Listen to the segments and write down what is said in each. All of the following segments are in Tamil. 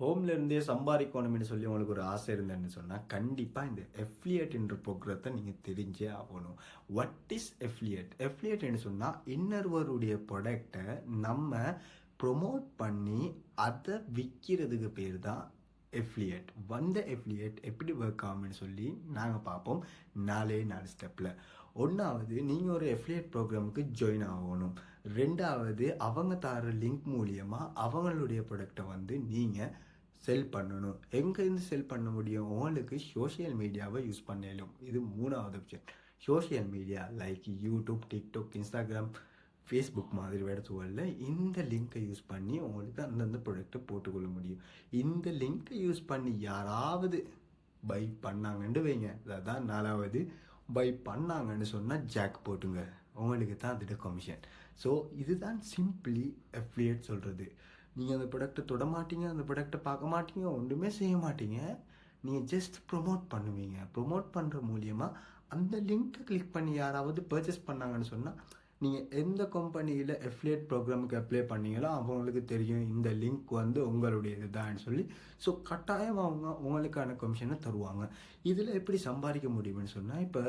ஹோம்ல இருந்தே சம்பாதிக்கணும்னு சொல்லி உங்களுக்கு ஒரு ஆசை இருந்தேன்னு சொன்னால் கண்டிப்பாக இந்த எஃப்லியேட் என்ற ப்ரோக்ராத்தை நீங்கள் தெரிஞ்சே ஆகணும். What is எஃப்லியேட்? எஃப்லியேட்னு சொன்னால் இன்னொருவருடைய ப்ராடக்டை நம்ம ப்ரொமோட் பண்ணி அதை விற்கிறதுக்கு பேர் தான் எஃப்லியேட். வந்த எஃப்லியேட் எப்படி ஒர்க் ஆகும்னு சொல்லி நாங்கள் பார்ப்போம் 4 ஸ்டெப்பில். ஒன்றாவது, நீங்கள் ஒரு எஃப்லியேட் ப்ரோக்ராமுக்கு ஜாயின் ஆகணும். ரெண்டாவது, அவங்க தர லிங்க் மூலியமாக அவங்களுடைய ப்ராடக்டை வந்து நீங்கள் செல் பண்ணணும். எங்கேருந்து செல் பண்ண முடியும்? உங்களுக்கு சோஷியல் மீடியாவை யூஸ் பண்ணலும். இது 3வது option. Social media like YouTube, TikTok, Instagram, Facebook மாதிரி இடத்துகளில் இந்த லிங்க்கை யூஸ் பண்ணி உங்களுக்கு அந்தந்த ப்ராடக்டை போட்டுக்கொள்ள முடியும். இந்த லிங்க்கை யூஸ் பண்ணி யாராவது பை பண்ணாங்கன்னு வைங்க, அதான் 4வது. பை பண்ணாங்கன்னு சொன்னால் ஜாக் போட்டுங்க, உங்களுக்கு தான் அதோட கமிஷன். ஸோ இதுதான் சிம்பிளி அஃபிலியேட் சொல்கிறது. நீங்கள் அந்த ப்ராடக்டை தொட மாட்டீங்க, அந்த ப்ராடக்டை பார்க்க மாட்டீங்க, ஒன்றுமே செய்ய மாட்டீங்க. நீங்கள் ஜஸ்ட் ப்ரொமோட் பண்ணுவீங்க. ப்ரொமோட் பண்ணுற மூலியமாக அந்த லிங்க்கை கிளிக் பண்ணி யாராவது பர்ச்சேஸ் பண்ணாங்கன்னு சொன்னால், நீங்கள் எந்த கம்பெனியில் அஃபிலியேட் ப்ரோக்ராமுக்கு அப்ளை பண்ணீங்களோ அவங்களுக்கு தெரியும் இந்த லிங்க் வந்து உங்களுடைய இதுதான் சொல்லி. ஸோ கட்டாயம் அவங்க உங்களுக்கான கமிஷனை தருவாங்க. இதில் எப்படி சம்பாதிக்க முடியும்னு சொன்னால், இப்போ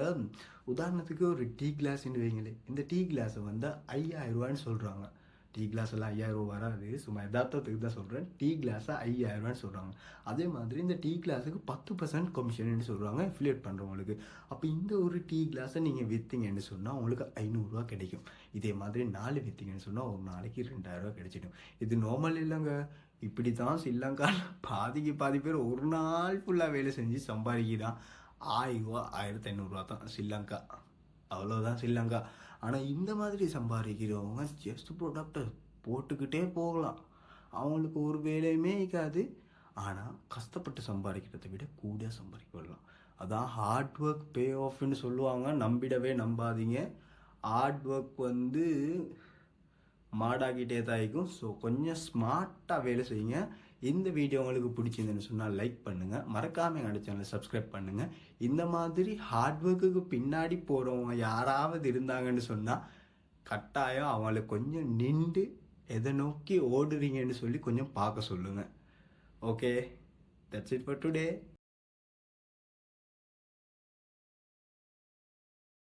உதாரணத்துக்கு ஒரு டீ கிளாஸ்ன்னு வைங்களே. இந்த டீ கிளாஸை வந்து 5000 ரூபான்னு சொல்கிறாங்க. டீ கிளாஸ் எல்லாம் 5000 ரூபா வராது, சும்மா யதார்த்தத்துக்கு தான் சொல்கிறேன். டீ கிளாஸை 5000 ரூபான்னு சொல்கிறாங்க. அதே மாதிரி இந்த டீ கிளாஸுக்கு 10% கமிஷன்னு சொல்கிறாங்க அஃபிலியேட் பண்ணுறவங்களுக்கு. அப்போ இந்த ஒரு டீ கிளாஸை நீங்கள் விற்றீங்கன்னு சொன்னால் உங்களுக்கு 500 ரூபா கிடைக்கும். இதே மாதிரி 4 விற்றீங்கன்னு சொன்னால் ஒரு நாளைக்கு 2000 ரூபா கிடைச்சிடும். இது நார்மல் இல்லைங்க. இப்படி தான் ஸ்ரீலங்காவில் பாதி பேர் ஒரு நாள் ஃபுல்லாக வேலை செஞ்சு சம்பாதிக்கிறான். 1000 ரூபா 1500 ரூபா தான் ஸ்ரீலங்கா. அவ்வளோதான் ஸ்ரீலங்கா. ஆனால் இந்த மாதிரி சம்பாதிக்கிறவங்க ஜஸ்ட் ப்ராடக்டை போட்டுக்கிட்டே போகலாம். அவங்களுக்கு ஒரு வேலையுமே இருக்காது. ஆனால் கஷ்டப்பட்டு சம்பாதிக்கிறத விட கூட சம்பாதிக்கலாம். அதான் ஹார்ட் ஒர்க் பே ஆஃப்னு சொல்லுவாங்க. நம்பிடவே நம்பாதீங்க. ஹார்ட் ஒர்க் வந்து மாடாக்கிட்டே தான் இருக்கும். ஸோ கொஞ்சம் ஸ்மார்ட்டாக வேலை செய்யுங்க. இந்த வீடியோ உங்களுக்கு பிடிச்சிருந்துன்னு சொன்னால் லைக் பண்ணுங்கள். மறக்காமல் எங்கள் சேனலை சப்ஸ்கிரைப் பண்ணுங்கள். இந்த மாதிரி ஹார்ட் ஒர்க்குக்கு பின்னாடி போகிறவங்க யாராவது இருந்தாங்கன்னு சொன்னால் கட்டாயம் அவங்கள கொஞ்சம் நின்று எதை நோக்கி ஓடுறீங்கன்னு சொல்லி கொஞ்சம் பார்க்க சொல்லுங்கள். Okay, that's it for today.